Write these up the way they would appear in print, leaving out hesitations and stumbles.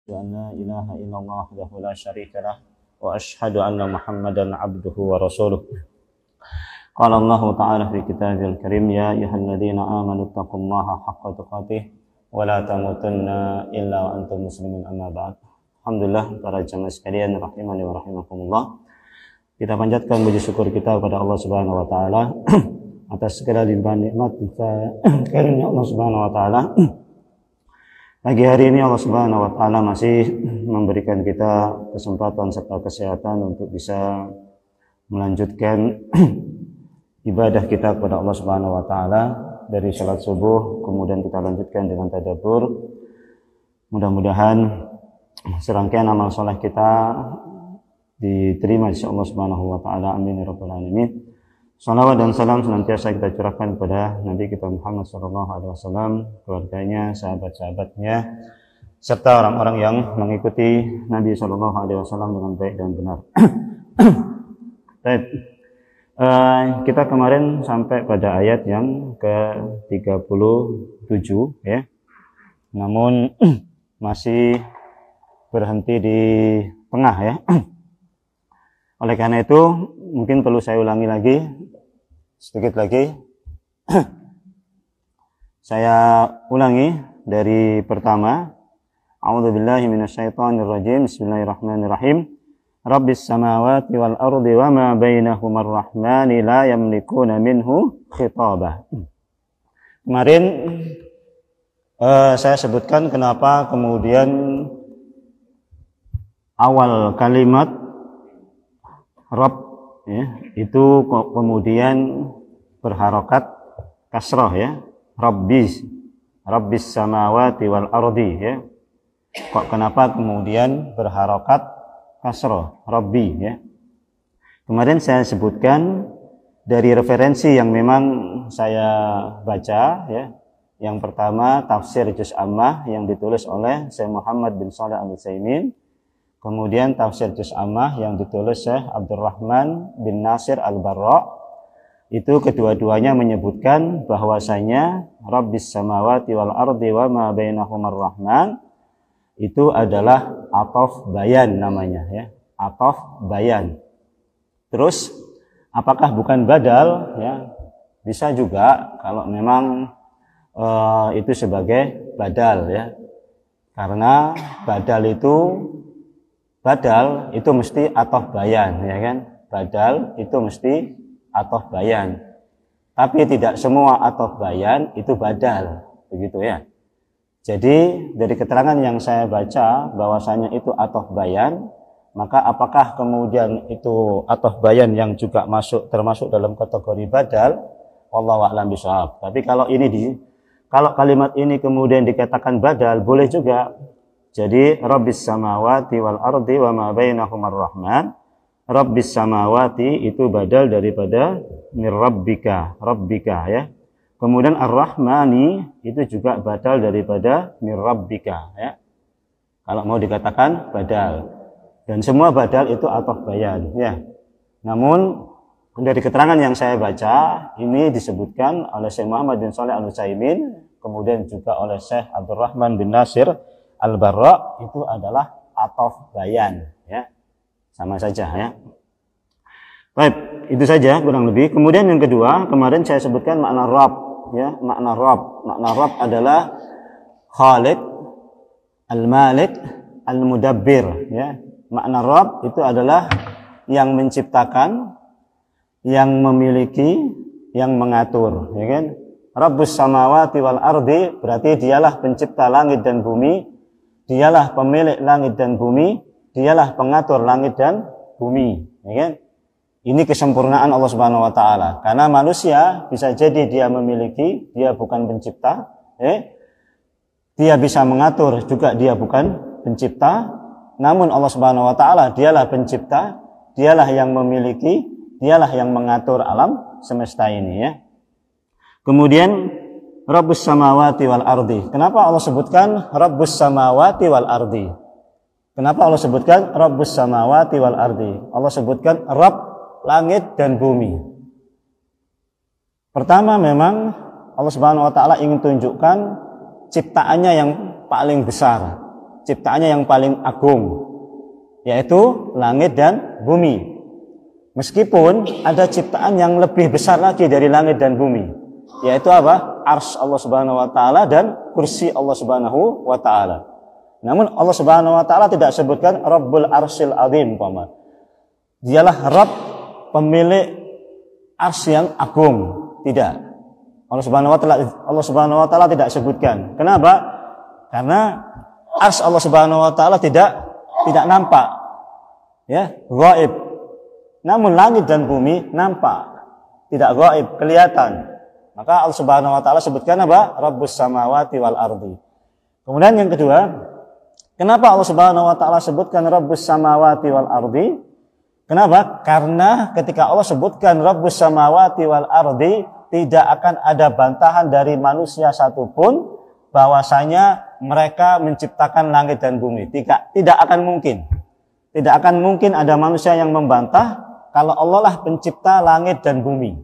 أن لا إله إلا الله وحده لا شريك له وأشهد أن محمدا عبده ورسوله. قال الله تعالى في كتابه الكريم: يا أيها الذين آمنوا اتقوا الله حق تقاته ولا تموتن إلا وأنتم مسلمون. أما بعد. Alhamdulillah, para jamaah sekalian rahimani wa rahimakumullah. Kita panjatkan puji syukur kita kepada Allah Subhanahu wa taala atas segala limpahan nikmat karunia Allah Subhanahu wa taala. Pagi hari ini Allah Subhanahu wa taala masih memberikan kita kesempatan serta kesehatan untuk bisa melanjutkan ibadah kita kepada Allah Subhanahu wa taala dari salat subuh, kemudian kita lanjutkan dengan tadabbur. Mudah-mudahan serangkaian amal soleh kita diterima di sisi Allah Subhanahu wa taala. Amin ya rabbal alamin. Salawat dan salam senantiasa kita curahkan kepada Nabi kita Muhammad SAW, keluarganya, sahabat-sahabatnya, serta orang-orang yang mengikuti Nabi SAW dengan baik dan benar. Kita kemarin sampai pada ayat yang ke-37 ya. Namun masih berhenti di tengah ya. Oleh karena itu mungkin perlu saya ulangi lagi sedikit lagi. Saya ulangi dari pertama. A'udzubillahi minasyaitonirrajim. Bismillahirrahmanirrahim. Rabbis samawati wal ardi wa ma bainahumar rahmani la yamlikuna minhu khitabah. Kemarin saya sebutkan kenapa kemudian awal kalimat Rabb ya, itu kemudian berharokat kasroh ya, Rabbis samawati wal ardi ya. Kok kenapa kemudian berharokat kasroh, Rabbi ya. Kemarin saya sebutkan dari referensi yang memang saya baca ya. Yang pertama tafsir Juz Ammah yang ditulis oleh Syekh Muhammad bin Shalih Al-Utsaimin. Kemudian tafsir Juz Ammah yang ditulis Syekh Abdurrahman bin Nasir Al-Barra. Itu kedua-duanya menyebutkan bahwasanya Rabbis samawati wal ardi wa ma bainahumar rahman itu adalah ataf bayan namanya ya. Ataf bayan. Terus apakah bukan badal ya? Bisa juga kalau memang itu sebagai badal ya. Karena badal itu mesti ataf bayan ya kan. Badal itu mesti ataf bayan. Tapi tidak semua ataf bayan itu badal, begitu ya. Jadi dari keterangan yang saya baca bahwasanya itu ataf bayan, maka apakah kemudian itu ataf bayan yang juga termasuk dalam kategori badal? Wallahu a'lam bishawab. Tapi kalau kalimat ini kemudian dikatakan badal, boleh juga. Jadi Rabbis samawati wal ardi wa ma bainahumar rahman. Rabbis samawati itu badal daripada mir rabbika ya. Kemudian ar-rahmani itu juga badal daripada mir rabbika ya. Kalau mau dikatakan badal. Dan semua badal itu ataf bayan ya. Namun dari keterangan yang saya baca ini disebutkan oleh Syekh Muhammad bin Shalih Al-Utsaimin, kemudian juga oleh Syekh Abdurrahman bin Nasir Al-Barra, itu adalah ataf bayan ya. Sama saja ya. Baik, itu saja kurang lebih. Kemudian yang kedua, kemarin saya sebutkan makna Rabb ya, makna Rabb. Makna Rabb adalah Khaliq, Al-Malik, Al-Mudabbir ya. Makna Rabb itu adalah yang menciptakan, yang memiliki, yang mengatur ya kan. Rabbus samawati wal ardi berarti dialah pencipta langit dan bumi. Dialah pemilik langit dan bumi, dialah pengatur langit dan bumi, ya kan? Ini kesempurnaan Allah Subhanahu wa taala. Karena manusia bisa jadi dia memiliki, dia bukan pencipta, dia bisa mengatur juga dia bukan pencipta. Namun Allah Subhanahu wa taala dialah pencipta, dialah yang memiliki, dialah yang mengatur alam semesta ini ya. Kemudian Rabbus samawati wal ardi. Kenapa Allah sebutkan Rabbus samawati wal ardi? Kenapa Allah sebutkan Rabbus samawati wal ardi? Allah sebutkan Rabb langit dan bumi. Pertama memang Allah Subhanahu wa taala ingin tunjukkan ciptaannya yang paling besar. ciptaannya yang paling agung, yaitu langit dan bumi. Meskipun ada ciptaan yang lebih besar lagi dari langit dan bumi, yaitu apa? Arsy Allah Subhanahu wa taala dan kursi Allah Subhanahu wa taala. Namun Allah Subhanahu wa taala tidak sebutkan Rabbul Arsyil Azim, umpama. Dialah Rabb pemilik arsy yang agung. Tidak. Allah Subhanahu wa taala tidak sebutkan. Kenapa? Karena arsy Allah Subhanahu wa taala tidak nampak. Ya, gaib. Namun langit dan bumi nampak, tidak gaib, kelihatan. Maka Allah Subhanahu wa taala sebutkan apa? Rabbus samawati wal ardi. Kemudian yang kedua, kenapa Allah Subhanahu wa taala sebutkan Rabbus samawati wal ardi? Kenapa? Karena ketika Allah sebutkan Rabbus samawati wal ardi, tidak akan ada bantahan dari manusia satupun bahwasanya mereka menciptakan langit dan bumi. Tidak akan mungkin. Tidak akan mungkin ada manusia yang membantah kalau Allah lah pencipta langit dan bumi.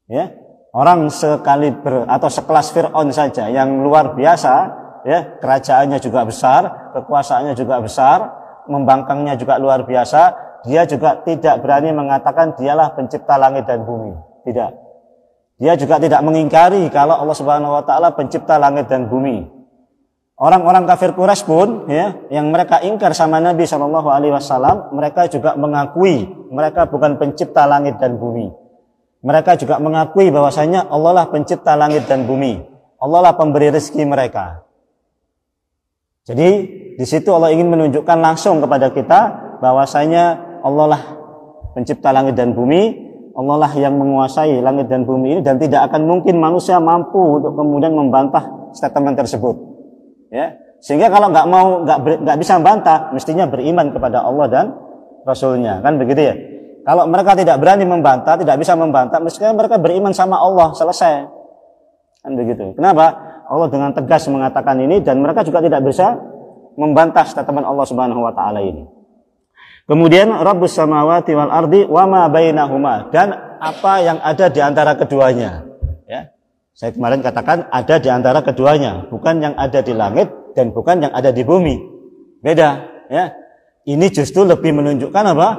Ya, orang sekaliber atau sekelas Fir'aun saja yang luar biasa, ya, kerajaannya juga besar, kekuasaannya juga besar, membangkangnya juga luar biasa, dia juga tidak berani mengatakan dialah pencipta langit dan bumi. Tidak. Dia juga tidak mengingkari kalau Allah Subhanahu wa taala pencipta langit dan bumi. Orang-orang kafir Quraisy pun, ya, yang mereka ingkar sama Nabi Shallallahu Alaihi Wasallam, mereka juga mengakui mereka bukan pencipta langit dan bumi. Mereka juga mengakui bahwasanya Allah lah pencipta langit dan bumi. Allah lah pemberi rezeki mereka. Jadi di situ Allah ingin menunjukkan langsung kepada kita bahwasanya Allah lah pencipta langit dan bumi. Allah lah yang menguasai langit dan bumi ini, dan tidak akan mungkin manusia mampu untuk kemudian membantah statement tersebut. Ya, sehingga kalau nggak bisa membantah, mestinya beriman kepada Allah dan Rasulnya, kan begitu ya. Kalau mereka tidak berani membantah, tidak bisa membantah, mestinya mereka beriman sama Allah, selesai, kan begitu. Kenapa? Allah dengan tegas mengatakan ini, dan mereka juga tidak bisa membantah statement Allah Subhanahu wa taala ini. Kemudian Rabbus samawati wal ardi wa ma bainahuma, dan apa yang ada di antara keduanya. Ya. Saya kemarin katakan ada di antara keduanya, bukan yang ada di langit dan bukan yang ada di bumi. Beda, ya. Ini justru lebih menunjukkan apa?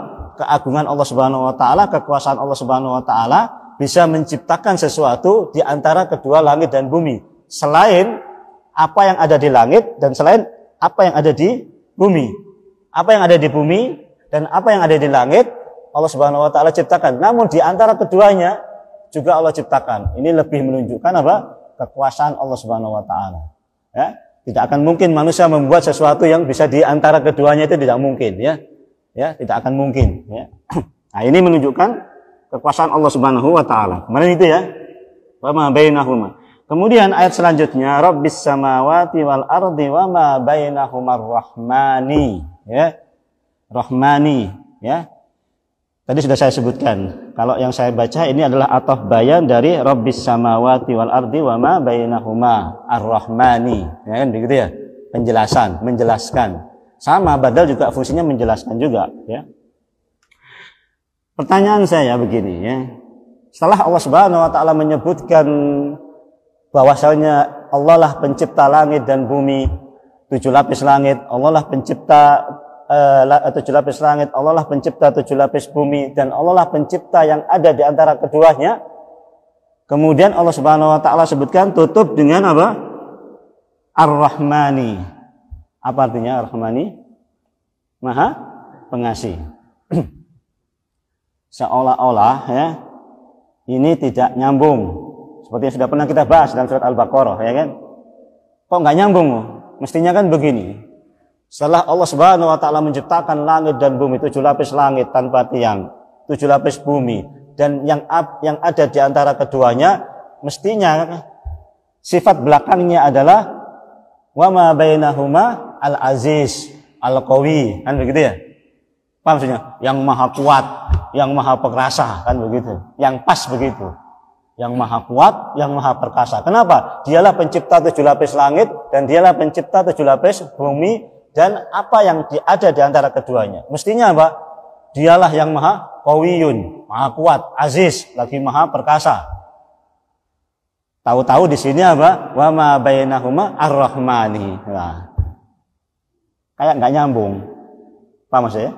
Keagungan Allah Subhanahu wa taala, kekuasaan Allah Subhanahu wa taala bisa menciptakan sesuatu di antara kedua langit dan bumi, selain apa yang ada di langit dan selain apa yang ada di bumi. Apa yang ada di bumi dan apa yang ada di langit Allah Subhanahu wa taala ciptakan. Namun di antara keduanya juga Allah ciptakan. Ini lebih menunjukkan apa? Kekuasaan Allah Subhanahu wa taala. Ya, tidak akan mungkin manusia membuat sesuatu yang bisa di antara keduanya, itu tidak mungkin, ya. Ya, tidak akan mungkin, ya. Nah, ini menunjukkan kekuasaan Allah Subhanahu wa taala. Kemarin itu ya. Wa ma bainahuma. Kemudian ayat selanjutnya, Rabbis samawati wal ardi wa ma bainahumar rahmani, ya. Rahmani, ya. Tadi sudah saya sebutkan. Kalau yang saya baca ini adalah ataf bayan dari Rabbis samawati wal ardi wa ma bainahuma ar-rahmani. Ya kan begitu ya? Penjelasan, menjelaskan. Sama badal juga fungsinya menjelaskan juga, ya. Pertanyaan saya begini, ya. Setelah Allah Subhanahu wa taala menyebutkan bahwasanya Allah lah pencipta langit dan bumi, 7 lapis langit, Allah lah pencipta 7 lapis langit, Allah lah pencipta 7 lapis bumi, dan Allah lah pencipta yang ada di antara keduanya. Kemudian Allah Subhanahu wa taala sebutkan tutup dengan apa? Ar-Rahmani. Apa artinya Ar-Rahmani? Maha Pengasih. Seolah-olah, ya, ini tidak nyambung. Seperti yang sudah pernah kita bahas dalam surat Al-Baqarah, ya kan? Kok nggak nyambung? Mestinya kan begini. Setelah Allah Subhanahu wa taala menciptakan langit dan bumi, 7 lapis langit tanpa tiang, 7 lapis bumi, dan yang ada di antara keduanya, mestinya sifat belakangnya adalah wa ma bainahuma al-aziz, al-qawi, kan begitu ya? Paham maksudnya? Yang maha kuat, yang maha perkasa, kan begitu. Yang pas begitu. Yang maha kuat, yang maha perkasa. Kenapa? Dialah pencipta 7 lapis langit dan dialah pencipta 7 lapis bumi. Dan apa yang ada di antara keduanya, mestinya apa? Dialah yang maha qawiyun, maha kuat, aziz, lagi maha perkasa. Tahu-tahu di sini apa? Wa ma bainahuma ar-rahmani. Nah, kayak nggak nyambung. Paham maksudnya?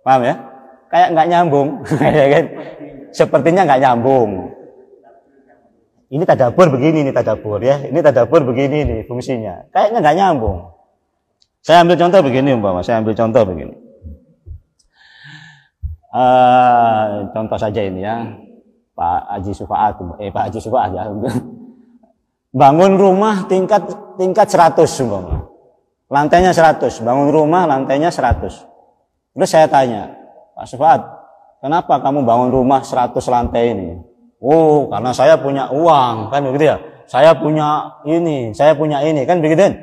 Paham ya? Kayak nggak nyambung, ya kan? Sepertinya nggak nyambung. Ini tadabbur begini nih tadabbur ya. Ini tadabbur begini nih fungsinya. Kayaknya nggak nyambung. Saya ambil contoh begini umpama. Saya ambil contoh begini. Contoh saja ini ya. Pak Haji Sufaat ya. Bangun rumah tingkat 100 umpama. Lantainya 100. Bangun rumah lantainya 100. Terus saya tanya, Pak Sufaat, kenapa kamu bangun rumah 100 lantai ini? Oh, karena saya punya uang, kan begitu ya. Saya punya ini, kan begitu kan?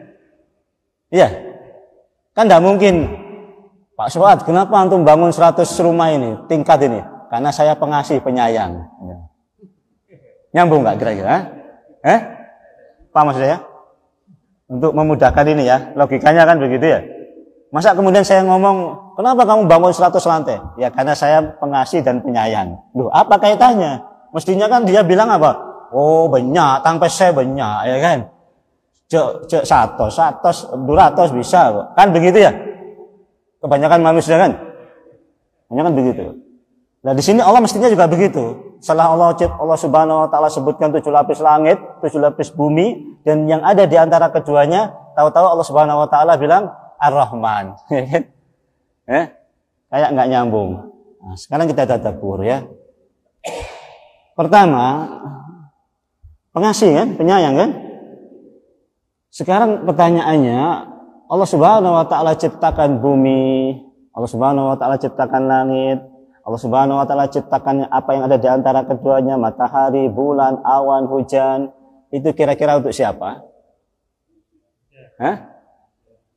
Iya. Kan enggak mungkin. Pak Suat, kenapa antum bangun 100 rumah ini, tingkat ini? Karena saya pengasih, penyayang. Nyambung enggak kira-kira? Paham maksud saya? Untuk memudahkan ini ya, logikanya kan begitu ya. Masa kemudian saya ngomong, kenapa kamu bangun 100 lantai? Ya karena saya pengasih dan penyayang. Loh, apa kaitannya? Mestinya kan dia bilang apa? Oh banyak, tangpes saya banyak, ya kan? Cek 100, 200 bisa, kan begitu ya? Kebanyakan manusia kan? Kebanyakan begitu. Nah di sini Allah mestinya juga begitu. Setelah Allah Subhanahu Wa Taala sebutkan 7 lapis langit, 7 lapis bumi, dan yang ada di antara keduanya, tahu-tahu Allah Subhanahu Wa Taala bilang Ar-Rahman, ya kan? Kayak nggak nyambung. Nah, sekarang kita tadabbur ya. Pertama, pengasih kan, penyayang kan? Sekarang pertanyaannya, Allah Subhanahu Wa Taala ciptakan bumi, Allah Subhanahu Wa Taala ciptakan langit, Allah Subhanahu Wa Taala ciptakan apa yang ada di antara keduanya, matahari, bulan, awan, hujan. Itu kira-kira untuk siapa?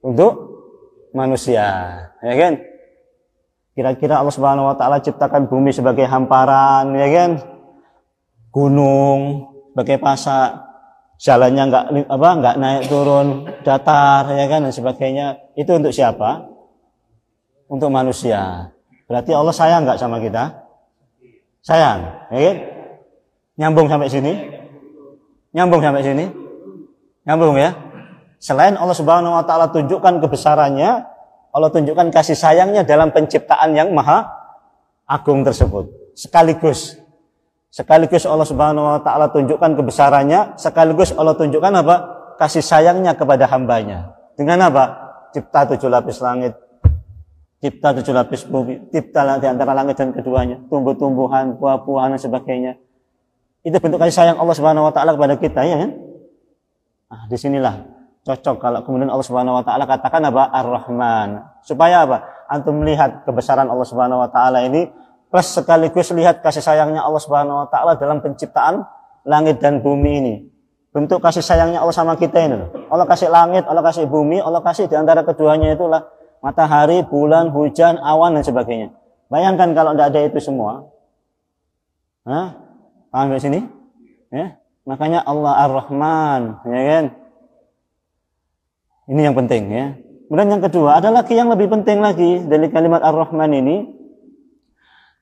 Untuk manusia, ya kan? Kira-kira Allah Subhanahu Wa Taala ciptakan bumi sebagai hamparan, ya kan? Gunung sebagai pasak, jalannya nggak naik turun, datar, ya kan, dan sebagainya. Itu untuk siapa? Untuk manusia. Berarti Allah sayang nggak sama kita? Sayang, ya kan? Nyambung sampai sini? Nyambung sampai sini? Nyambung ya? Selain Allah Subhanahu Wa Taala tunjukkan kebesarannya, Allah tunjukkan kasih sayangnya dalam penciptaan yang maha agung tersebut. Sekaligus Allah Subhanahu Wa Taala tunjukkan kebesarannya, sekaligus Allah tunjukkan apa? Kasih sayangnya kepada hambanya. Dengan apa? Cipta 7 lapis langit, cipta 7 lapis bumi, cipta di antara langit dan keduanya, tumbuh-tumbuhan, buah-buahan dan sebagainya. Itu bentuk kasih sayang Allah Subhanahu Wa Taala kepada kita, ya kan? Nah, disinilah cocok kalau kemudian Allah Subhanahu Wa Taala katakan apa? Ar-Rahman. Supaya apa? Antum melihat kebesaran Allah Subhanahu Wa Taala ini, plus sekaligus lihat kasih sayangnya Allah Subhanahu Wa Taala dalam penciptaan langit dan bumi ini. Bentuk kasih sayangnya Allah sama kita ini loh. Allah kasih langit, Allah kasih bumi, Allah kasih di antara keduanya itulah matahari, bulan, hujan, awan dan sebagainya. Bayangkan kalau tidak ada itu semua. Paham di sini? Ya. Makanya Allah Ar-Rahman, ya kan? Ini yang penting ya. Kemudian yang kedua, ada lagi yang lebih penting lagi dari kalimat Ar-Rahman ini.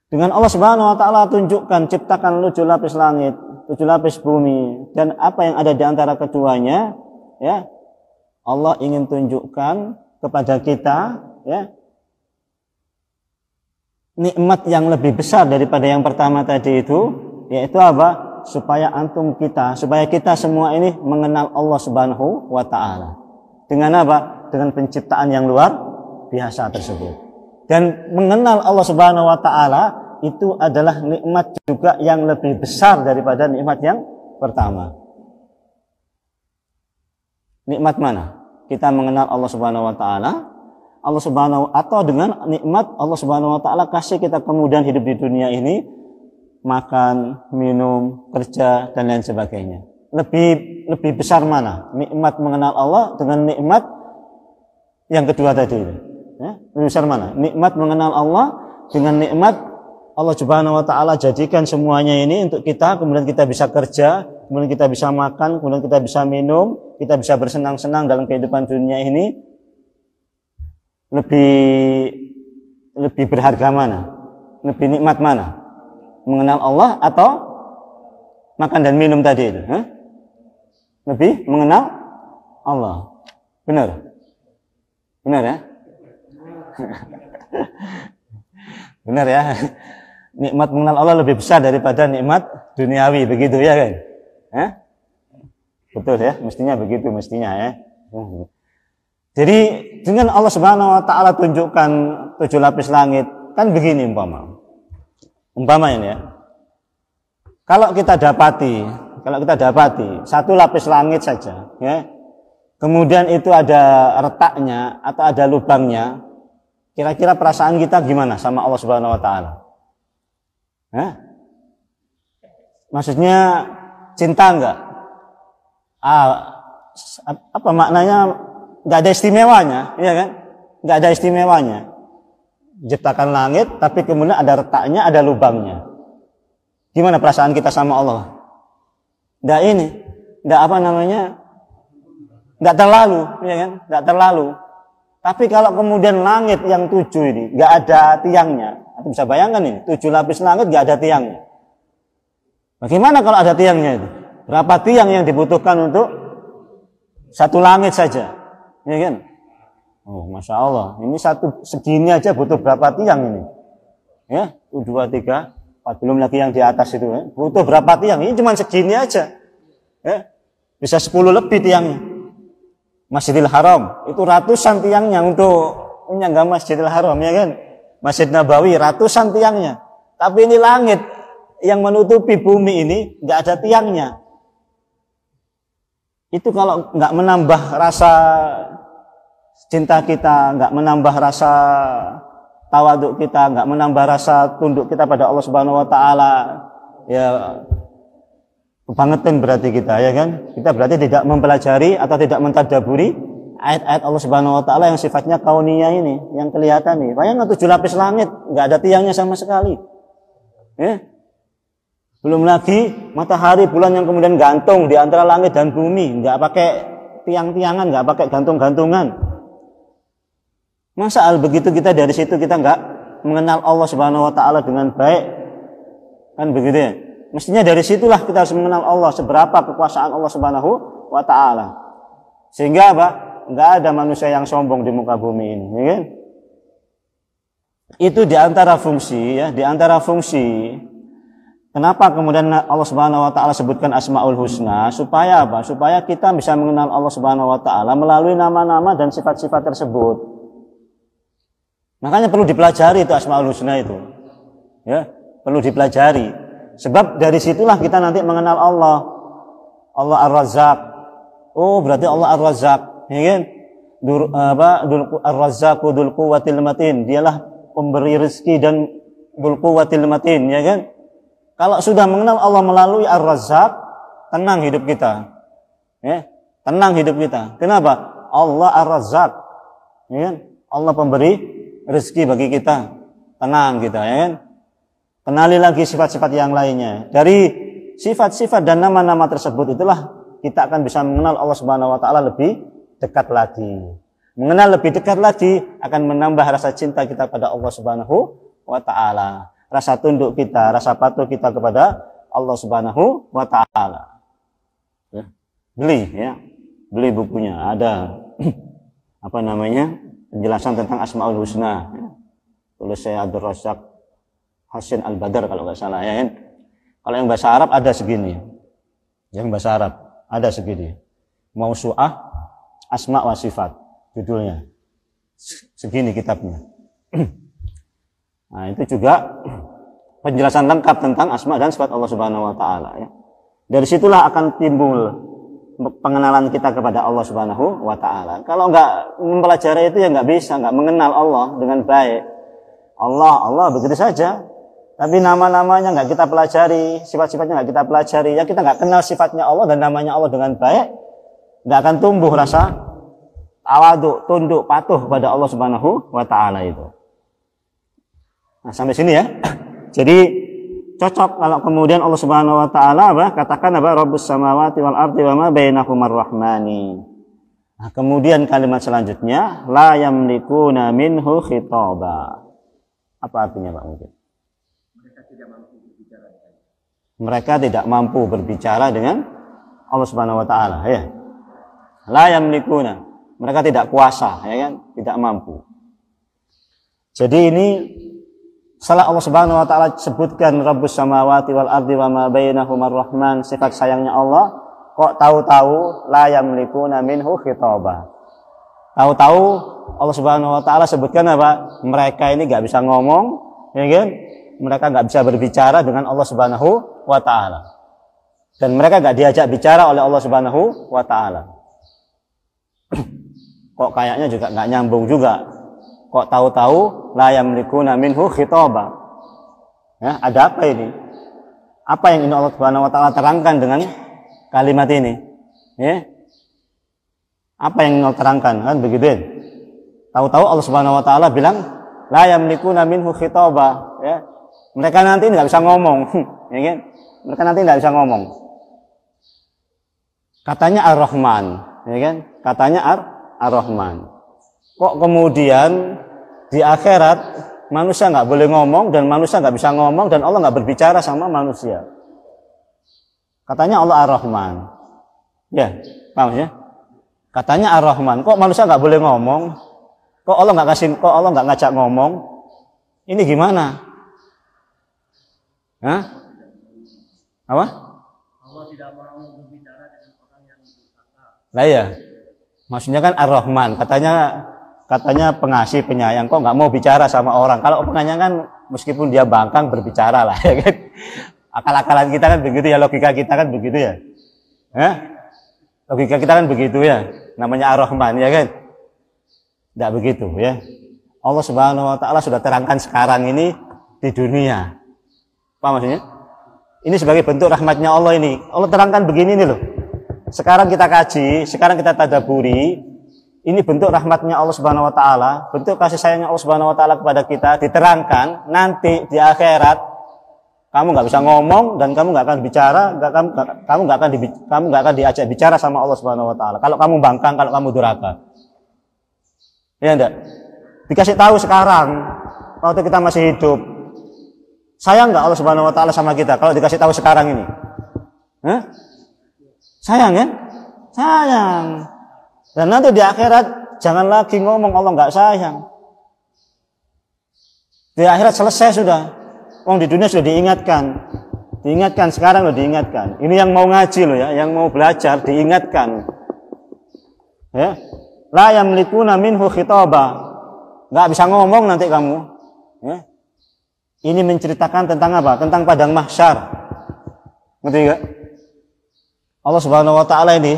Dengan Allah Subhanahu Wa Taala tunjukkan, ciptakan 7 lapis langit, 7 lapis bumi, dan apa yang ada di antara keduanya, ya. Allah ingin tunjukkan kepada kita, ya, nikmat yang lebih besar daripada yang pertama tadi itu, yaitu apa? Supaya kita semua ini mengenal Allah Subhanahu Wa Taala. Dengan apa? Dengan penciptaan yang luar biasa tersebut. Dan mengenal Allah Subhanahu Wa Taala itu adalah nikmat juga yang lebih besar daripada nikmat yang pertama. Nikmat mana? Kita mengenal Allah Subhanahu Wa Taala, atau dengan nikmat Allah Subhanahu Wa Taala kasih kita kemudahan hidup di dunia ini, makan, minum, kerja dan lain sebagainya. Lebih besar mana? Nikmat mengenal Allah dengan nikmat yang kedua tadi. Ya, lebih besar mana? Nikmat mengenal Allah dengan nikmat Allah Subhanahu Wa Taala jadikan semuanya ini untuk kita, kemudian kita bisa kerja, kemudian kita bisa makan, kemudian kita bisa minum, kita bisa bersenang-senang dalam kehidupan dunia ini. Lebih berharga mana? Lebih nikmat mana? Mengenal Allah atau makan dan minum tadi itu? Lebih mengenal Allah. Benar? Benar ya? Benar ya? Nikmat mengenal Allah lebih besar daripada nikmat duniawi, begitu ya kan? Hah? Betul ya? Mestinya begitu, mestinya ya. Jadi dengan Allah Subhanahu wa taala tunjukkan 7 lapis langit, kan begini umpama ini ya. Kalau kita dapati 1 lapis langit saja, ya. Kemudian itu ada retaknya atau ada lubangnya, kira-kira perasaan kita gimana sama Allah Subhanahu wa taala? Maksudnya cinta enggak? Apa maknanya? Enggak ada istimewanya, iya kan? Enggak ada istimewanya. Ciptakan langit, tapi kemudian ada retaknya, ada lubangnya. Gimana perasaan kita sama Allah? Enggak terlalu, ya kan? Enggak terlalu. Tapi kalau kemudian langit yang 7 ini enggak ada tiangnya, atau bisa bayangkan ini, 7 lapis langit enggak ada tiangnya. Bagaimana kalau ada tiangnya itu? Berapa tiang yang dibutuhkan untuk 1 langit saja? Ya kan? Oh, Masya Allah. Ini segini aja butuh berapa tiang ini? Ya, 2, 3, 4, belum lagi yang di atas itu. Ya. Butuh berapa tiang? Ini cuma segini aja. Ya, bisa 10 lebih tiangnya. Masjidil Haram itu ratusan tiangnya untuk menyangga Masjidil Haram, ya kan? Masjid Nabawi ratusan tiangnya. Tapi ini langit yang menutupi bumi ini nggak ada tiangnya. Itu kalau nggak menambah rasa cinta kita, nggak menambah rasa tawaduk kita, nggak menambah rasa tunduk kita pada Allah Subhanahu wa taala, ya kebangetan berarti kita, ya kan? Kita berarti tidak mempelajari atau tidak mentadaburi ayat-ayat Allah Subhanahu wa taala yang sifatnya kauniyah ini, yang kelihatan nih. Bayangkan 7 lapis langit, nggak ada tiangnya sama sekali. Ya. Belum lagi matahari, bulan yang kemudian gantung di antara langit dan bumi, nggak pakai tiang-tiangan, nggak pakai gantung-gantungan. Masa begitu kita dari situ kita nggak mengenal Allah Subhanahu wa taala dengan baik? Kan begitu ya? Mestinya dari situlah kita harus mengenal Allah, seberapa kekuasaan Allah Subhanahu wa taala. Sehingga apa? Nggak ada manusia yang sombong di muka bumi ini, ya kan? Itu di antara fungsi, ya, di antara fungsi. Kenapa kemudian Allah Subhanahu wa taala sebutkan Asmaul Husna? Supaya apa? Supaya kita bisa mengenal Allah Subhanahu wa taala melalui nama-nama dan sifat-sifat tersebut. Makanya perlu dipelajari itu Asmaul Husna itu. Ya, perlu dipelajari. Sebab dari situlah kita nanti mengenal Allah. Allah Ar-Razzaq. Oh, berarti Allah Ar-Razzaq, ya kan? Ar-Razzaqu dzul quwwatil matin. Dialah pemberi rezeki dan dzul quwwatil matin, ya kan? Kalau sudah mengenal Allah melalui Ar-Razzaq, tenang hidup kita. Ya, tenang hidup kita. Kenapa? Allah Ar-Razzaq. Ya kan? Allah pemberi rezeki bagi kita. Tenang kita, ya kan? Kenali lagi sifat-sifat yang lainnya. Dari sifat-sifat dan nama-nama tersebut itulah kita akan bisa mengenal Allah Subhanahu wa taala lebih dekat lagi. Mengenal lebih dekat lagi akan menambah rasa cinta kita pada Allah Subhanahu wa taala. Rasa tunduk kita, rasa patuh kita kepada Allah Subhanahu wa taala. Ya. Beli bukunya, ada penjelasan tentang Asmaul Husna. Ya. Tulis saya Abdul Razak Hasin Al-Badar kalau nggak salah, ya kan? Kalau yang bahasa Arab ada segini. Yang bahasa Arab ada segini. Mausu'ah Asma wa Sifat judulnya. Segini kitabnya. Nah, itu juga penjelasan lengkap tentang asma dan sifat Allah Subhanahu wa taala, ya. Dari situlah akan timbul pengenalan kita kepada Allah Subhanahu wa taala. Kalau nggak mempelajari itu ya nggak bisa, nggak mengenal Allah dengan baik. Allah begitu saja. Tapi nama-namanya nggak kita pelajari, sifat-sifatnya nggak kita pelajari, ya kita nggak kenal sifatnya Allah dan namanya Allah dengan baik, nggak akan tumbuh rasa tawaduk, tunduk, patuh kepada Allah Subhanahu wa taala itu. Nah, sampai sini ya. Jadi cocok kalau kemudian Allah Subhanahu wa taala katakan Rabbus samawati wal ardi wa ma bainahumar rahmani. Nah, kemudian kalimat selanjutnya la yamlikuna minhu khitaba. Apa artinya Pak mungkin? Mereka tidak mampu berbicara dengan Allah Subhanahu wa taala, ya. La yamlikuna. mereka tidak kuasa, ya kan, tidak mampu. Jadi ini setelah Allah Subhanahu wa taala sebutkan Rabbus samawati wal ardi wa ma bainahumar rahman, sifat sayangnya Allah, kok tahu-tahu la yamlikuna minhu khitaba. Tahu-tahu Allah Subhanahu wa taala sebutkan apa? Mereka ini enggak bisa ngomong, ya kan? Mereka enggak bisa berbicara dengan Allah Subhanahu wa taala. Dan mereka enggak diajak bicara oleh Allah Subhanahu wa taala. Kok kayaknya juga enggak nyambung juga. Kok tahu-tahu la yamlikuna minhu khitaba. Ya, ada apa ini? Apa yang ini Allah Subhanahu wa taala terangkan dengan kalimat ini? Ya. Apa yang Allah terangkan? Kan begitu ya? Tahu-tahu Allah Subhanahu wa taala bilang la yamlikuna minhu khitaba, ya. Mereka nanti enggak bisa ngomong, ya kan? Mereka nanti enggak bisa ngomong. Katanya Ar-Rahman, ya kan? Katanya Ar-Rahman. Kok kemudian di akhirat manusia nggak boleh ngomong dan manusia nggak bisa ngomong dan Allah nggak berbicara sama manusia? Katanya Allah Ar-Rahman, ya, paham ya? Katanya Ar-Rahman. Kok manusia nggak boleh ngomong? Kok Allah nggak kasih? Kok Allah nggak ngajak ngomong? Ini gimana? Hah? Apa? Allah tidak mau berbicara dengan orang yang durhaka. Lah ya, maksudnya kan Ar-Rahman. Katanya pengasih, penyayang, kok nggak mau bicara sama orang? Kalau penanya kan meskipun dia bangkang berbicara lah, ya kan? Akal-akalan kita kan begitu ya, logika kita kan begitu ya. Logika kita kan begitu ya. Namanya Ar-Rahman, ya kan? Tidak begitu ya. Allah Subhanahu wa taala sudah terangkan sekarang ini di dunia. Apa maksudnya? Ini sebagai bentuk rahmatnya Allah ini. Allah terangkan begini nih loh. Sekarang kita kaji, sekarang kita tadaburi. Ini bentuk rahmatnya Allah Subhanahu wa taala, bentuk kasih sayangnya Allah Subhanahu wa taala kepada kita diterangkan. Nanti di akhirat kamu nggak bisa ngomong dan kamu nggak akan bicara, kamu nggak akan diajak bicara sama Allah Subhanahu wa taala. Kalau kamu bangkang, kalau kamu durhaka. Ya enggak? Dikasih tahu sekarang waktu kita masih hidup. Sayang nggak Allah Subhanahu wa taala sama kita kalau dikasih tahu sekarang ini? Sayang kan? Sayang. Dan nanti di akhirat jangan lagi ngomong Allah nggak sayang. Di akhirat selesai sudah. Di dunia sudah diingatkan sekarang loh, diingatkan. Ini yang mau ngaji loh ya, yang mau belajar diingatkan. Ya, la yamlikuna minhu khitaba. Nggak bisa ngomong nanti kamu. Ya. Ini menceritakan tentang apa? Tentang padang mahsyar. Ngerti nggak? Allah Subhanahu wa taala ini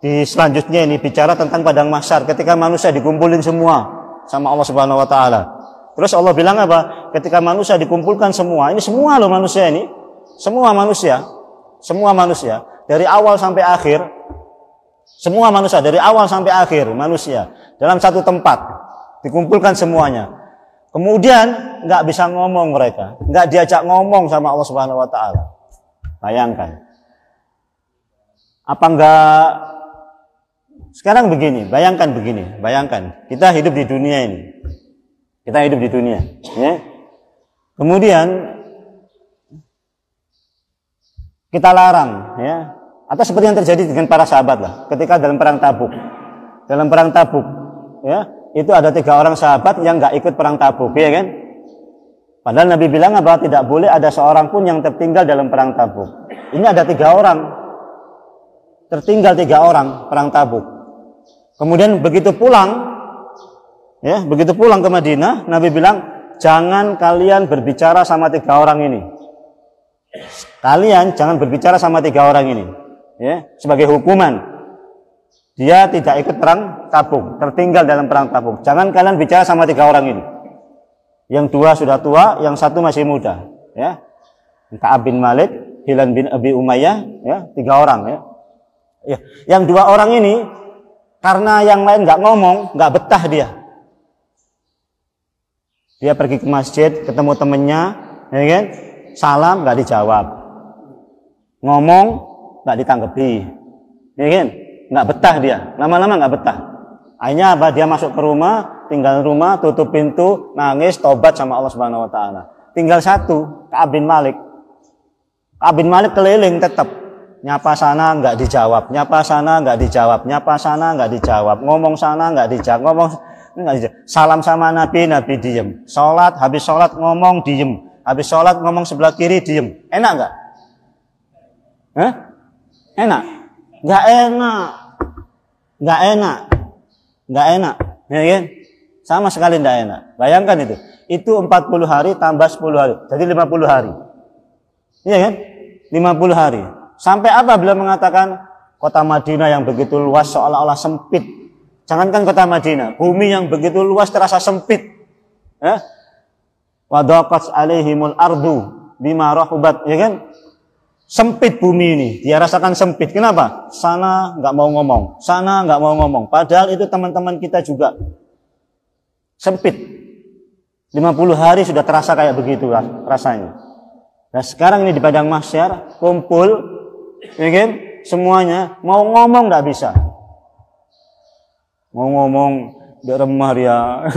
di selanjutnya ini bicara tentang padang mahsyar ketika manusia dikumpulin semua sama Allah Subhanahu wa taala. Terus Allah bilang apa? Ketika manusia dikumpulkan semua, ini semua loh manusia ini. Semua manusia dari awal sampai akhir. Semua manusia dari awal sampai akhir manusia dalam satu tempat dikumpulkan semuanya. Kemudian nggak bisa ngomong mereka, nggak diajak ngomong sama Allah Subhanahu wa taala. Bayangkan. Apa enggak? Sekarang begini, bayangkan kita hidup di dunia ini, ya. Kemudian kita larang, ya, atau seperti yang terjadi dengan para sahabat lah, ketika dalam perang Tabuk, ya, itu ada 3 orang sahabat yang nggak ikut perang Tabuk, ya kan? Padahal Nabi bilang apa? Tidak boleh ada seorang pun yang tertinggal dalam perang Tabuk. Ini ada 3 orang, tertinggal 3 orang perang Tabuk. Kemudian begitu pulang ke Madinah, Nabi bilang, jangan kalian berbicara sama 3 orang ini. Kalian jangan berbicara sama 3 orang ini. Ya, sebagai hukuman. Dia tidak ikut perang Tabuk, tertinggal dalam perang Tabuk. Jangan kalian bicara sama 3 orang ini. Yang 2 sudah tua, yang 1 masih muda. Ya, Ka'ab bin Malik, Hilal bin Abi Umayyah, ya, 3 orang. Ya, yang 2 orang ini karena yang lain nggak ngomong, nggak betah dia. Dia pergi ke masjid, ketemu temennya, ya kan? Salam nggak dijawab, ngomong nggak ditanggapi, ya kan? Nggak betah dia, lama-lama nggak betah. Akhirnya apa? Dia masuk ke rumah, tinggal rumah, tutup pintu, nangis, tobat sama Allah Subhanahu Wa Taala. Tinggal 1, Ka'ab bin Malik. Ka'ab bin Malik keliling tetap, Nyapa sana nggak dijawab, nyapa sana nggak dijawab, nyapa sana nggak dijawab, ngomong sana nggak dijawab, ngomong nggak dijawab. Salam sama Nabi, Nabi diem. Sholat, habis sholat ngomong diem, habis sholat ngomong sebelah kiri diem. Enak nggak? Hah? Enak? Nggak enak, nggak enak, nggak enak, ya kan? Sama sekali nggak enak. Bayangkan itu 40 hari tambah 10 hari, jadi 50 hari. Iya kan? 50 hari. Sampai apa beliau mengatakan kota Madinah yang begitu luas seolah-olah sempit. Jangankan kota Madinah, bumi yang begitu luas terasa sempit. Wa daqat alaihimul ardu bima rahubat, ya kan? Sempit bumi ini, dia rasakan sempit. Kenapa? Sana nggak mau ngomong, sana nggak mau ngomong. Padahal itu teman-teman kita juga sempit. 50 hari sudah terasa kayak begitu rasanya. Nah sekarang ini di padang mahsyar kumpul, ya kan? Semuanya mau ngomong nggak bisa, mau ngomong remah ya,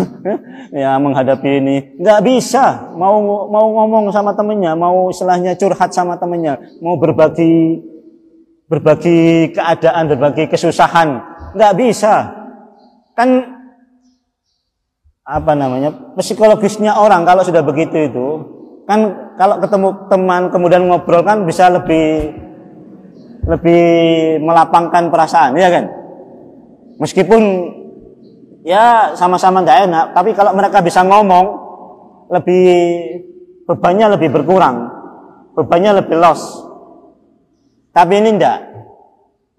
ya menghadapi ini nggak bisa, mau ngomong sama temennya, mau istilahnya curhat sama temennya, mau berbagi keadaan, berbagi kesusahan, nggak bisa. Kan apa namanya, psikologisnya orang kalau sudah begitu itu kan, kalau ketemu teman kemudian ngobrol kan bisa lebih melapangkan perasaan, ya kan? Meskipun ya sama-sama nggak enak, tapi kalau mereka bisa ngomong, bebannya lebih berkurang, bebannya lebih los. Tapi ini enggak,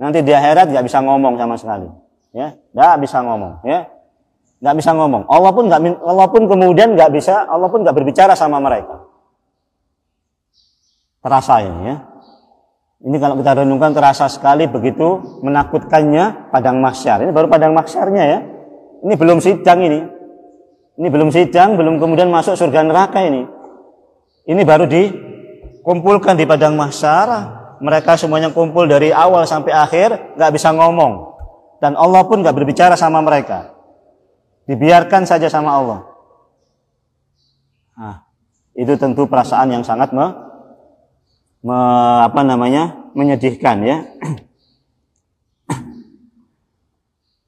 nanti di akhirat nggak bisa ngomong sama sekali, ya, nggak bisa ngomong, ya, nggak bisa ngomong. Allah pun kemudian nggak bisa, Allah pun nggak berbicara sama mereka. Terasa ini, ya. Ini kalau kita renungkan terasa sekali begitu menakutkannya padang mahsyar. Ini baru padang mahsyarnya, ya. Ini belum sidang ini. Ini belum sidang, belum kemudian masuk surga neraka ini. Ini baru dikumpulkan di padang mahsyar. Mereka semuanya kumpul dari awal sampai akhir, nggak bisa ngomong. Dan Allah pun nggak berbicara sama mereka. Dibiarkan saja sama Allah. Nah, itu tentu perasaan yang sangat menyedihkan, ya.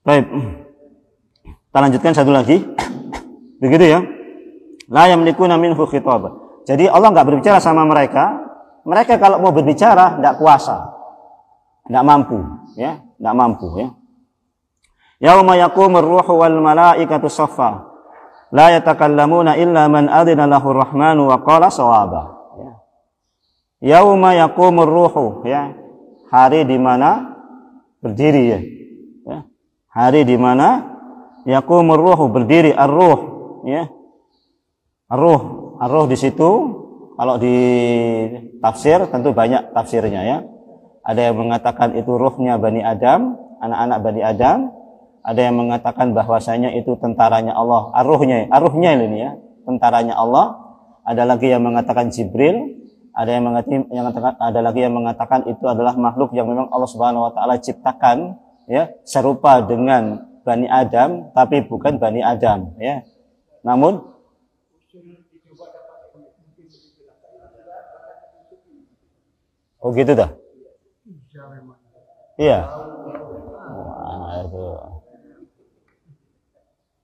Baik. Kita lanjutkan satu lagi. Begitu, ya. La yamlikuna minhu khitab. Jadi Allah nggak berbicara sama mereka. Mereka kalau mau berbicara nggak kuasa. Nggak mampu, ya. Nggak mampu, ya. Yauma yaqumur ruhu wal malaikatu shaffa. La yatakallamuna illa man adina lahu rahmanu wa qala shawaba. Yauma yaqumur ruhu, ya. Hari di mana berdiri, ya. Hari di mana yaqumur ruhu berdiri, ar-ruh, ya. Ar-ruh di situ kalau di tafsir tentu banyak tafsirnya, ya. Ada yang mengatakan itu ruhnya Bani Adam, anak-anak Bani Adam. Ada yang mengatakan bahwasanya itu tentaranya Allah, ar-ruhnya ini, ya, tentaranya Allah. Ada lagi yang mengatakan Jibril. Ada lagi yang mengatakan itu adalah makhluk yang memang Allah Subhanahu wa taala ciptakan, ya, serupa dengan Bani Adam tapi bukan Bani Adam, ya. Namun oh gitu dah. Iya. Wah, itu.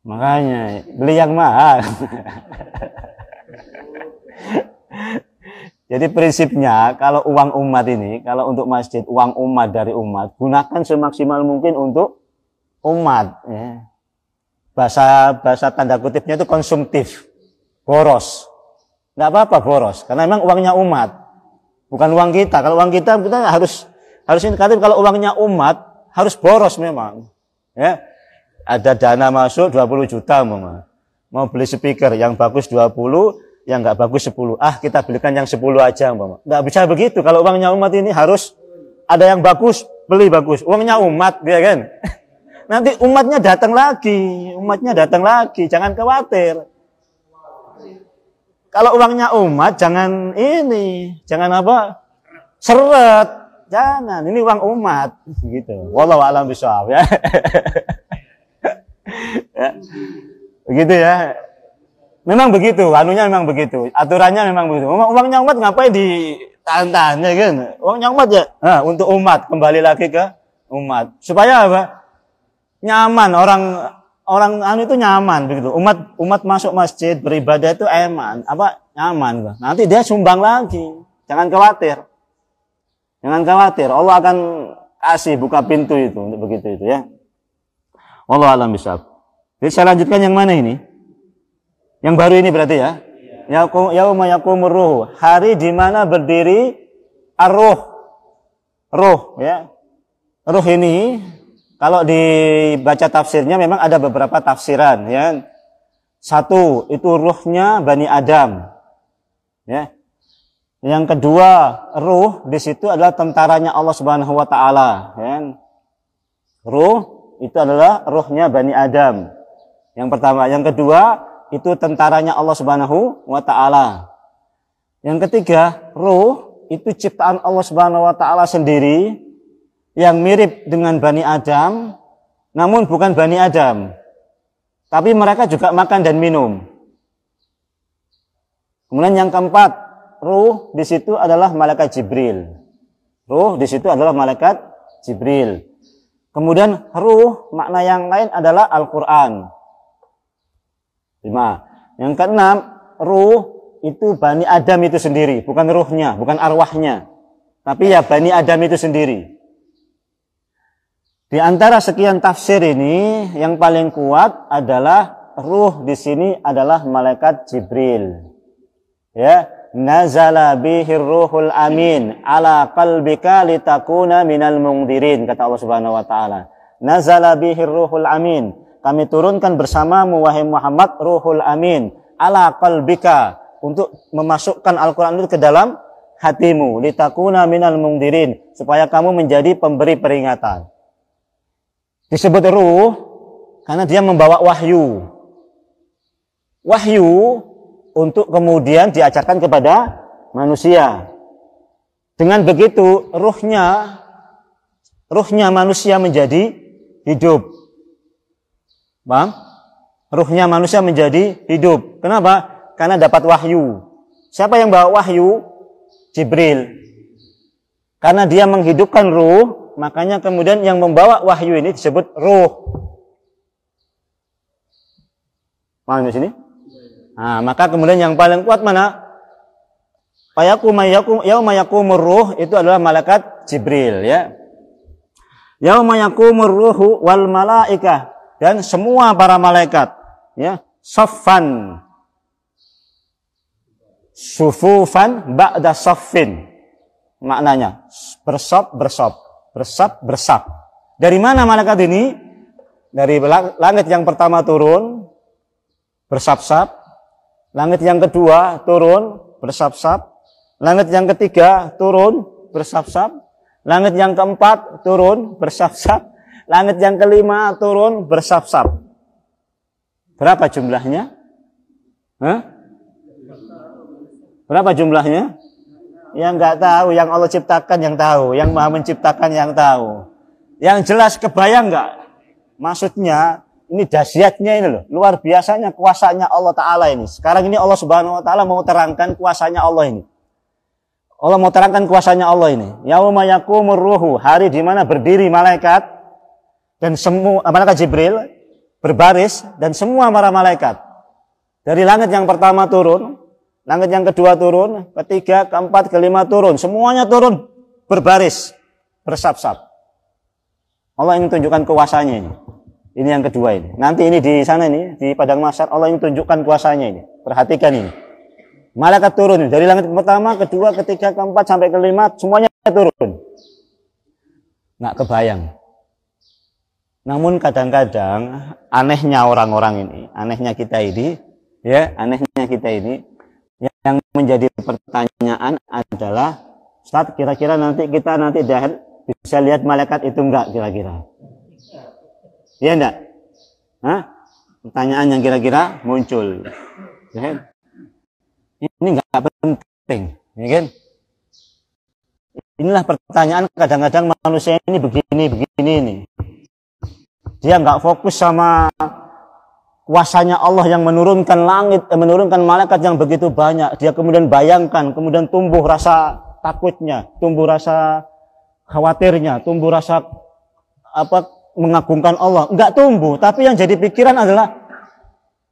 Makanya beli yang mahal. Jadi prinsipnya kalau uang umat ini, kalau untuk masjid, uang umat dari umat, gunakan semaksimal mungkin untuk umat, ya. Bahasa tanda kutipnya itu konsumtif, boros. Nggak apa-apa boros, karena memang uangnya umat, bukan uang kita. Kalau uang kita harus indikatif. Kalau uangnya umat harus boros memang, ya. Ada dana masuk 20 juta, mau beli speaker yang bagus 20, yang nggak bagus 10. Kita belikan yang 10 aja, nggak bisa begitu. Kalau uangnya umat ini harus ada yang bagus, beli bagus. Uangnya umat, ya kan? Nanti umatnya datang lagi, jangan khawatir. Kalau uangnya umat, jangan seret, jangan. Ini uang umat, gitu. Wallahu a'lam bishawab, ya. Ya. Begitu, ya. Memang begitu, anunya memang begitu, aturannya memang begitu. Uangnya umat ngapain Tanya kan, yang umat ya. Nah, untuk umat, kembali lagi ke umat. Supaya apa? Nyaman, orang itu nyaman begitu. Umat masuk masjid beribadah itu nyaman. Nanti dia sumbang lagi. Jangan khawatir. Allah akan kasih buka pintu itu untuk begitu itu ya. Wallahu a'lam bishawab. Jadi saya lanjutkan yang mana ini? Yang baru ini berarti ya. Yauma yaqumur ruh, hari di mana berdiri ar-ruh. Ruh ya. Ruh ini kalau dibaca tafsirnya memang ada beberapa tafsiran ya. Satu, itu ruhnya Bani Adam. Ya. Yang kedua, ruh di situ adalah tentaranya Allah Subhanahu wa taala, ya. Ruh itu adalah ruhnya Bani Adam. Yang pertama, yang kedua itu tentaranya Allah Subhanahu wa taala. Yang ketiga, ruh itu ciptaan Allah Subhanahu wa taala sendiri yang mirip dengan Bani Adam, namun bukan Bani Adam. Tapi mereka juga makan dan minum. Kemudian yang keempat, ruh di situ adalah malaikat Jibril. Ruh di situ adalah malaikat Jibril. Kemudian ruh makna yang lain adalah Al-Qur'an. 5. Yang keenam, ruh itu Bani Adam itu sendiri, bukan ruhnya, bukan arwahnya. Tapi ya Bani Adam itu sendiri. Di antara sekian tafsir ini yang paling kuat adalah ruh di sini adalah malaikat Jibril. Ya, nazala bihir ruhul amin ala qalbika litakuna minal mungdirin, kata Allah Subhanahu wa taala. Nazala bihir ruhul amin, kami turunkan bersamamu wahai Muhammad ruhul amin ala qalbika, untuk memasukkan Al-Qur'an itu ke dalam hatimu, litakuna minal mungdirin, supaya kamu menjadi pemberi peringatan. Disebut ruh karena dia membawa wahyu. Wahyu untuk kemudian diajarkan kepada manusia. Dengan begitu ruhnya manusia menjadi hidup. Paham? Ruhnya manusia menjadi hidup. Kenapa? Karena dapat wahyu. Siapa yang bawa wahyu? Jibril. Karena dia menghidupkan ruh, makanya kemudian yang membawa wahyu ini disebut ruh. Paham di sini? Nah, maka kemudian yang paling kuat mana? Yauma yaqumur ruh itu adalah malaikat Jibril ya. Yauma yaqumur ruhu wal malaikah, dan semua para malaikat ya, saffan sufufan ba'da saffin. Maknanya bersop. Dari mana malaikat ini? Dari langit yang pertama turun bersap-sap. Langit yang kedua turun bersap-sap. Langit yang ketiga turun bersap-sap. Langit yang keempat turun bersap-sap. Langit yang kelima turun bersap-sap. Berapa jumlahnya? Hah? Berapa jumlahnya? Yang nggak tahu, yang Allah ciptakan yang tahu, yang Maha menciptakan yang tahu. Yang jelas kebayang nggak? Maksudnya ini dahsyatnya ini loh, luar biasanya kuasanya Allah Ta'ala ini. Sekarang ini Allah Subhanahu Wa Ta'ala mau terangkan kuasanya Allah ini. Allah mau terangkan kuasanya Allah ini. Yauma yaqumur ruhu, hari di mana berdiri malaikat dan semua malaikat Jibril berbaris dan semua para malaikat. Dari langit yang pertama turun, langit yang kedua turun, ketiga, keempat, kelima turun. Semuanya turun berbaris, bersap-sap. Allah ingin tunjukkan kuasanya ini. Ini yang kedua ini. Nanti ini di sana ini, di padang mahsyar Allah ingin tunjukkan kuasanya ini. Perhatikan ini. Malaikat turun ini. Dari langit pertama, kedua, ketiga, keempat, sampai kelima, semuanya turun. Nggak kebayang. Namun kadang-kadang anehnya orang-orang ini, anehnya kita ini, yang menjadi pertanyaan adalah, Ustaz, kira-kira kita nanti bisa lihat malaikat itu enggak kira-kira? Iya enggak? Hah? Pertanyaan yang kira-kira muncul. Ya kan? Ini enggak penting, ya kan? Inilah pertanyaan kadang-kadang manusia ini begini nih. Dia enggak fokus sama kuasanya Allah yang menurunkan langit, menurunkan malaikat yang begitu banyak. Dia kemudian bayangkan, kemudian tumbuh rasa takutnya, tumbuh rasa khawatirnya, tumbuh rasa mengagungkan Allah. Enggak tumbuh, tapi yang jadi pikiran adalah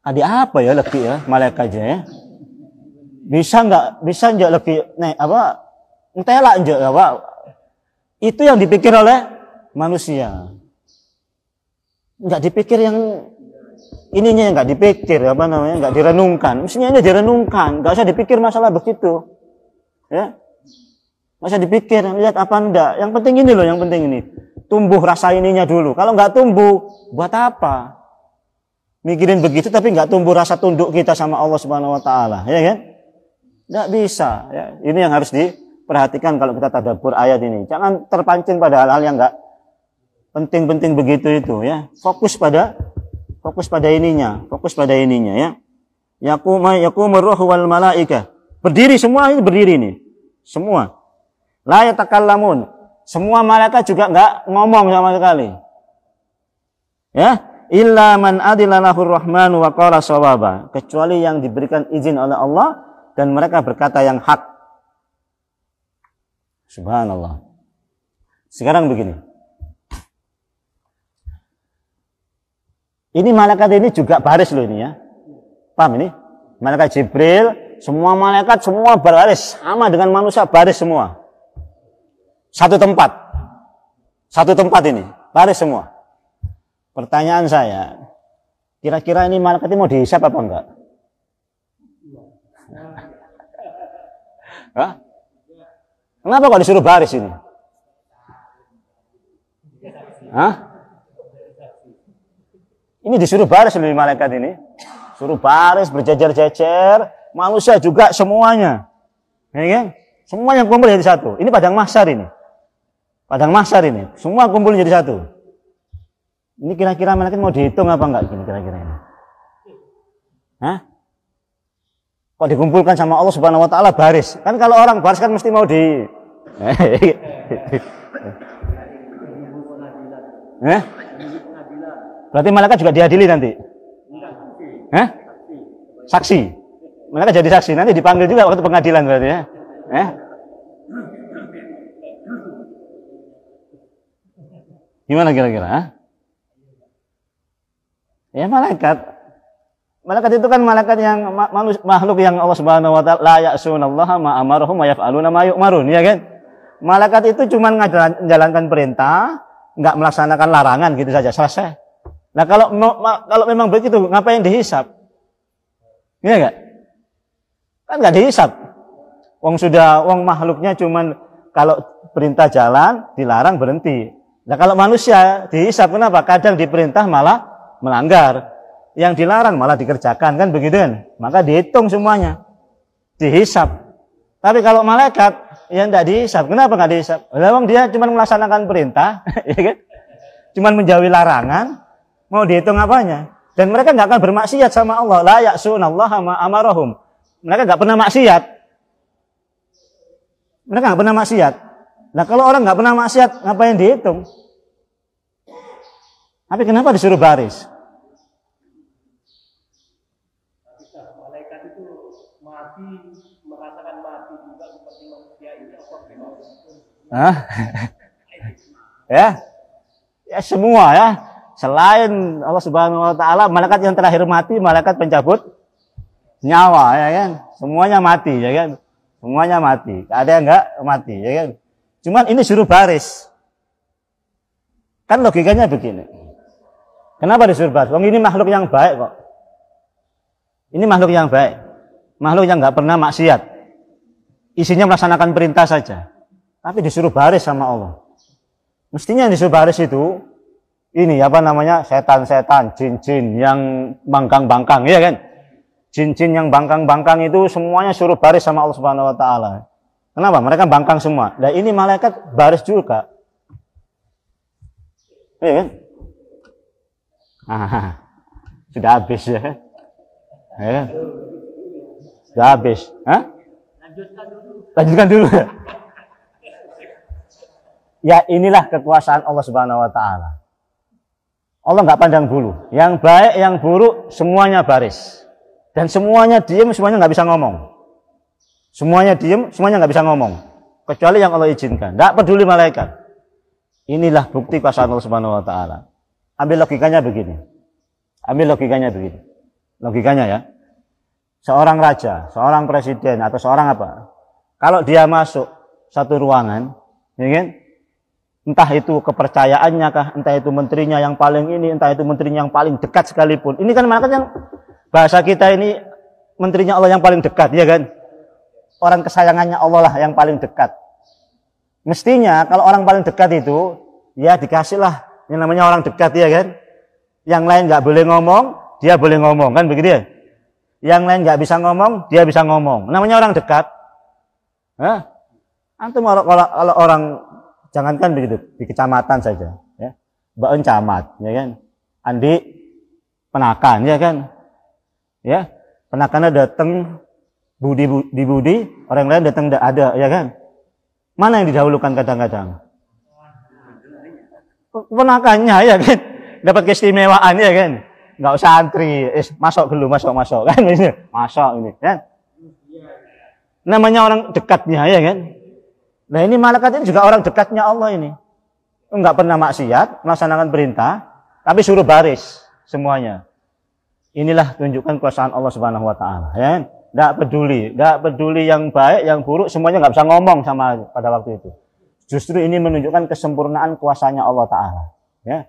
tadi apa ya lebih ya malaikatnya ya. Bisa enggak lebih entela enggak apa. Itu yang dipikir oleh manusia. Enggak dipikir yang ininya enggak dipikir enggak direnungkan. Mestinya ini direnungkan, enggak usah dipikir masalah begitu. Ya. Enggak usah dipikir lihat apa enggak. Yang penting ini loh, yang penting ini. Tumbuh rasa ininya dulu. Kalau enggak tumbuh, buat apa? Mikirin begitu tapi enggak tumbuh rasa tunduk kita sama Allah Subhanahu wa taala, ya kan? Enggak bisa, ya. Ini yang harus diperhatikan kalau kita tadabbur ayat ini. Jangan terpancing pada hal-hal yang enggak penting-penting begitu itu, ya. Fokus pada ininya ya. Yaqumur ruhu wal malaikah. Berdiri semua ini berdiri nih. Semua. La yatakallamun. Semua malaikat juga enggak ngomong sama sekali. Ya, illa man adila lahur rahmanu wa qala shawaba. Kecuali yang diberikan izin oleh Allah dan mereka berkata yang hak. Subhanallah. Sekarang begini. Ini malaikat ini juga baris loh ini ya. Paham ini? Malaikat Jibril, semua malaikat semua berbaris sama dengan manusia, baris semua. Satu tempat ini, baris semua. Pertanyaan saya, kira-kira ini malaikat ini mau dihisab apa enggak? Hah? Kenapa kok disuruh baris ini? Hah? Ini disuruh baris oleh malaikat ini. Suruh baris berjejer-jejer, manusia juga semuanya. Ya kan? Semuanya kumpul jadi satu. Ini padang mahsyar ini. Padang mahsyar ini. Semua kumpul jadi satu. Ini kira-kira malaikat mau dihitung apa enggak gini kira-kira ini? Hah? Kok dikumpulkan sama Allah Subhanahu wa taala baris? Kan kalau orang baris kan mesti mau di Berarti malaikat juga diadili nanti? Saksi. Malaikat jadi saksi. Nanti dipanggil juga waktu pengadilan berarti ya? Gimana kira-kira? Ya malaikat. Malaikat itu kan malaikat yang makhluk yang Allah Subhanahu wa taala la ya'sunallaha ma amarahum wa yaf'aluna ma yu'marun, ya kan? Malaikat itu cuma menjalankan perintah, enggak melaksanakan larangan gitu saja, selesai. Nah, kalau memang begitu, ngapain dihisab? Iya enggak? Kan enggak dihisab. Wong makhluknya cuman kalau perintah jalan, dilarang berhenti. Nah, kalau manusia dihisab kenapa? Kadang diperintah malah melanggar. Yang dilarang malah dikerjakan, kan begitu kan? Maka dihitung semuanya. Dihisab. Tapi kalau malaikat yang enggak dihisab, kenapa enggak dihisab? Memang dia cuma melaksanakan perintah, ya kan? Cuma menjauhi larangan. Mau dihitung apanya? Dan mereka nggak akan bermaksiat sama Allah. La ya'sunallaha ma amarahum. Mereka nggak pernah maksiat. Mereka nggak pernah maksiat. Nah, kalau orang nggak pernah maksiat, ngapain dihitung? Tapi kenapa disuruh baris? Malaikat itu mati, merasakan mati juga seperti manusia ini apa? Ya semua ya. Selain Allah Subhanahu wa taala, malaikat yang terakhir mati, malaikat pencabut nyawa, ya kan? Semuanya mati, ya kan? Semuanya mati. Ada yang enggak mati, ya kan? Cuman ini suruh baris. Kan logikanya begini. Kenapa disuruh baris? Ini makhluk yang baik kok. Ini makhluk yang baik. Makhluk yang enggak pernah maksiat. Isinya melaksanakan perintah saja. Tapi disuruh baris sama Allah. Mestinya yang disuruh baris itu ini setan-setan, jin-jin yang bangkang-bangkang, ya kan? Jin-jin yang bangkang-bangkang itu semuanya suruh baris sama Allah Subhanahu wa taala. Kenapa? Mereka bangkang semua. Nah, ini malaikat baris juga. Ya kan? Sudah habis ya. Ya kan? Sudah habis. Lanjutkan dulu. Ya, inilah kekuasaan Allah Subhanahu wa taala. Allah nggak pandang bulu. Yang baik, yang buruk, semuanya baris. Dan semuanya diem, semuanya nggak bisa ngomong. Semuanya diem, semuanya nggak bisa ngomong. kecuali yang Allah izinkan. Tidak peduli malaikat. Inilah bukti kuasa Allah Subhanahu wa taala. Ambil logikanya begini. Logikanya ya. Seorang raja, seorang presiden atau seorang apa? Kalau dia masuk satu ruangan, ya kan? Entah itu kepercayaannya kah, entah itu menterinya yang paling ini, entah itu menterinya yang paling dekat sekalipun. Ini kan malaikat yang bahasa kita ini menterinya Allah yang paling dekat, ya kan? Orang kesayangannya Allah lah yang paling dekat. Mestinya kalau orang paling dekat itu, ya dikasihlah yang namanya orang dekat, ya kan? Yang lain nggak boleh ngomong, dia boleh ngomong, kan begitu ya? Yang lain nggak bisa ngomong, dia bisa ngomong. Namanya orang dekat. Hah? Antum kalau orang, jangankan begitu, di kecamatan saja, ya. Mbak camat, ya kan? Andi penakan, ya kan? Ya, penakannya datang Budi, orang lain datang tidak ada, ya kan? Mana yang didahulukan kadang-kadang? Penakannya, ya kan? Dapat keistimewaan, ya kan? Nggak usah antri, masuk dulu, masuk, kan? Masuk ini, kan? Namanya orang dekatnya, ya kan? Nah ini malaikat ini juga orang dekatnya Allah ini. Enggak pernah maksiat, melaksanakan perintah, tapi suruh baris semuanya. Inilah tunjukkan kuasaan Allah Subhanahu wa taala, ya. Enggak peduli yang baik, yang buruk, semuanya enggak bisa ngomong sama pada waktu itu. Justru ini menunjukkan kesempurnaan kuasanya Allah taala, ya.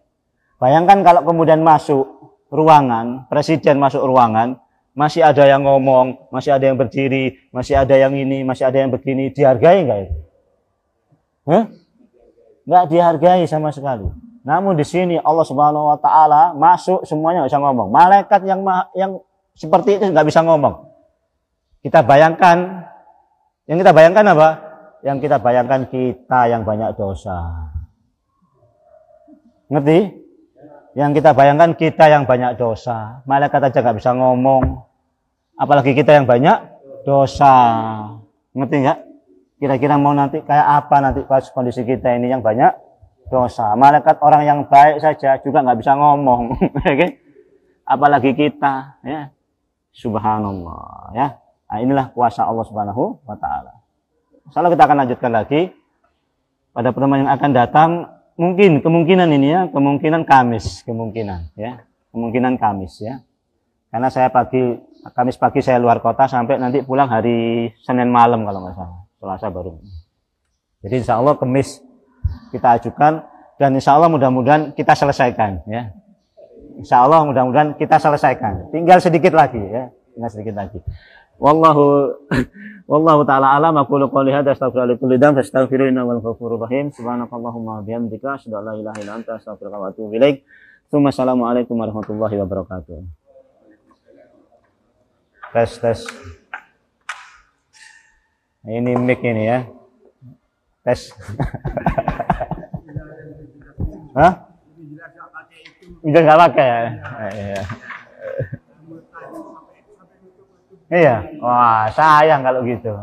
Bayangkan kalau kemudian masuk ruangan, presiden masuk ruangan, masih ada yang ngomong, masih ada yang berdiri, masih ada yang ini, masih ada yang begini, dihargai enggak itu? Nggak dihargai sama sekali. Namun di sini Allah Subhanahu wa taala masuk semuanya nggak bisa ngomong. Malaikat yang seperti itu nggak bisa ngomong. Yang kita bayangkan apa? Yang kita bayangkan kita yang banyak dosa. Ngerti? Yang kita bayangkan kita yang banyak dosa. Malaikat aja nggak bisa ngomong. Apalagi kita yang banyak dosa. Ngerti nggak? Kira-kira mau nanti kayak apa nanti pas kondisi kita ini yang banyak dosa. Malaikat orang yang baik saja juga nggak bisa ngomong, okay? Apalagi kita, ya. Subhanallah, ya. Nah, inilah kuasa Allah Subhanahu wa taala. Insyaallah kita akan lanjutkan lagi pada pertemuan yang akan datang. Kemungkinan ini ya, kemungkinan Kamis, ya. Kemungkinan Kamis, ya. Karena saya Kamis pagi saya luar kota sampai nanti pulang hari Senin malam kalau nggak salah. Selasa baru. Jadi insya Allah Kamis kita ajukan dan insya Allah mudah-mudahan kita selesaikan, ya. Insya Allah mudah-mudahan kita selesaikan. Tinggal sedikit lagi, ya. Tinggal sedikit lagi. Wallahu taala alam. Aku qouli hadza astaghfirullaha li kulli dzamb fastaghfiruhu innahu ghafurur rahim. Subhanakallahumma wa bihamdika asyhadu an la ilaha illa anta astaghfiruka wa atubu ilaik. Assalamualaikum warahmatullahi wabarakatuh. Tes. Ini mic ini ya. Tes. Hah? Udah nggak pakai ya? Iya. Wah, sayang kalau gitu.